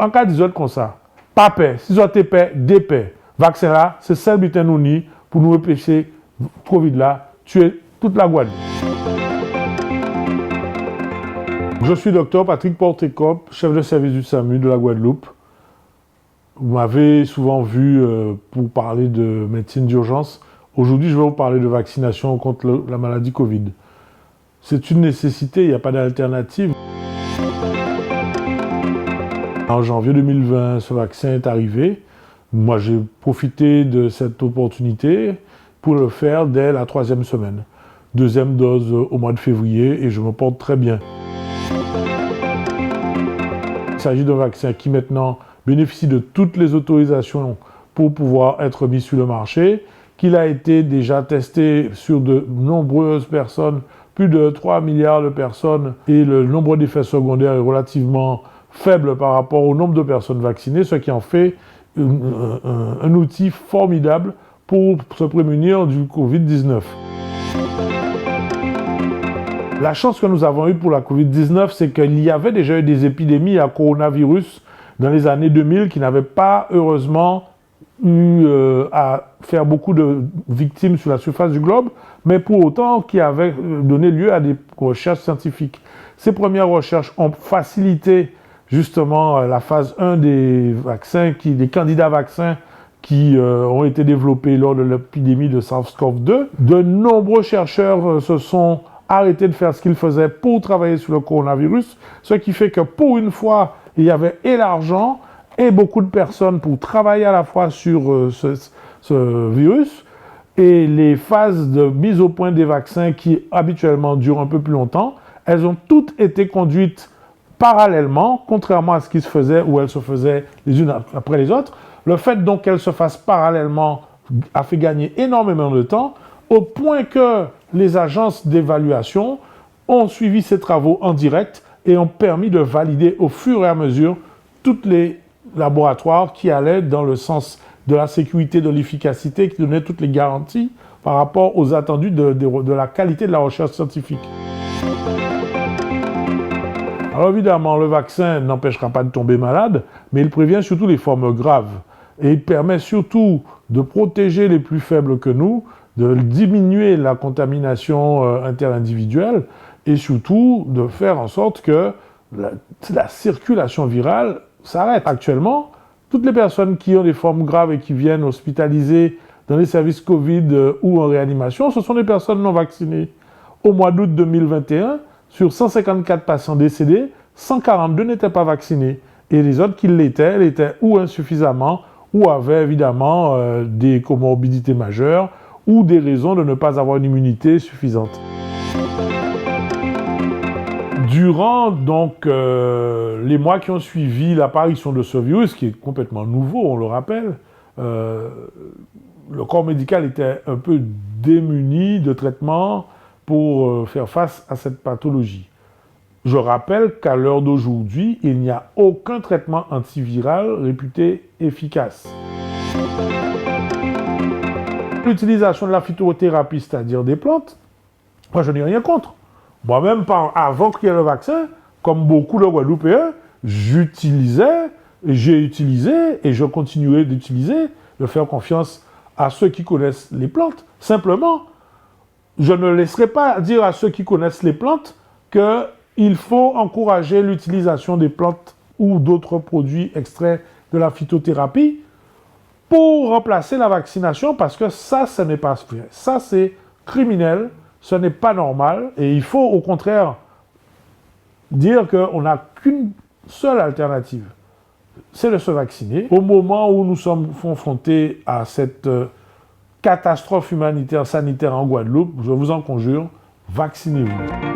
En cas d'isole comme ça, pas paix, si vous avez paix, des paix. Vaccin là, c'est seul but nous ni pour nous empêcher Covid là, tuer toute la Guadeloupe. Je suis docteur Patrick Porté-Cop, chef de service du SAMU de la Guadeloupe. Vous m'avez souvent vu pour parler de médecine d'urgence. Aujourd'hui, je vais vous parler de vaccination contre la maladie Covid. C'est une nécessité, il n'y a pas d'alternative. En janvier 2020, ce vaccin est arrivé. Moi, j'ai profité de cette opportunité pour le faire dès la 3e semaine. 2e dose au mois de février et je me porte très bien. Il s'agit d'un vaccin qui maintenant bénéficie de toutes les autorisations pour pouvoir être mis sur le marché, qu'il a été déjà testé sur de nombreuses personnes, plus de 3 milliards de personnes, et le nombre d'effets secondaires est relativement faible par rapport au nombre de personnes vaccinées, ce qui en fait un outil formidable pour se prémunir du Covid-19. La chance que nous avons eue pour la Covid-19, c'est qu'il y avait déjà eu des épidémies à coronavirus dans les années 2000 qui n'avaient pas, heureusement, eu à faire beaucoup de victimes sur la surface du globe, mais pour autant qui avaient donné lieu à des recherches scientifiques. Ces premières recherches ont facilité justement la phase 1 des vaccins, des candidats vaccins qui ont été développés lors de l'épidémie de SARS-CoV-2. De nombreux chercheurs se sont arrêtés de faire ce qu'ils faisaient pour travailler sur le coronavirus, ce qui fait que pour une fois, il y avait et l'argent et beaucoup de personnes pour travailler à la fois sur ce virus, et les phases de mise au point des vaccins qui habituellement durent un peu plus longtemps, elles ont toutes été conduites parallèlement, contrairement à ce qui se faisait où elles se faisaient les unes après les autres. Le fait donc qu'elles se fassent parallèlement a fait gagner énormément de temps, au point que les agences d'évaluation ont suivi ces travaux en direct et ont permis de valider au fur et à mesure tous les laboratoires qui allaient dans le sens de la sécurité, de l'efficacité, qui donnaient toutes les garanties par rapport aux attendus de la qualité de la recherche scientifique. Alors évidemment, le vaccin n'empêchera pas de tomber malade, mais il prévient surtout les formes graves. Et il permet surtout de protéger les plus faibles que nous, de diminuer la contamination interindividuelle et surtout de faire en sorte que la circulation virale s'arrête. Actuellement, toutes les personnes qui ont des formes graves et qui viennent hospitaliser dans les services Covid ou en réanimation, ce sont des personnes non vaccinées. Au mois d'août 2021, sur 154 patients décédés, 142 n'étaient pas vaccinés. Et les autres qui l'étaient ou insuffisamment, ou avaient évidemment des comorbidités majeures, ou des raisons de ne pas avoir une immunité suffisante. Durant donc les mois qui ont suivi l'apparition de ce virus, qui est complètement nouveau, on le rappelle, le corps médical était un peu démuni de traitements pour faire face à cette pathologie. Je rappelle qu'à l'heure d'aujourd'hui, il n'y a aucun traitement antiviral réputé efficace. L'utilisation de la phytothérapie, c'est-à-dire des plantes, moi je n'ai rien contre. Moi-même, avant qu'il y ait le vaccin, comme beaucoup de Guadeloupéens, j'ai utilisé et je continuerai d'utiliser, de faire confiance à ceux qui connaissent les plantes. Simplement, je ne laisserai pas dire à ceux qui connaissent les plantes qu'il faut encourager l'utilisation des plantes ou d'autres produits extraits de la phytothérapie pour remplacer la vaccination, parce que ça, ce n'est pas vrai. Ça, c'est criminel, ce n'est pas normal, et il faut au contraire dire qu'on n'a qu'une seule alternative, c'est de se vacciner. Au moment où nous sommes confrontés à cette catastrophe humanitaire, sanitaire en Guadeloupe, je vous en conjure, vaccinez-vous.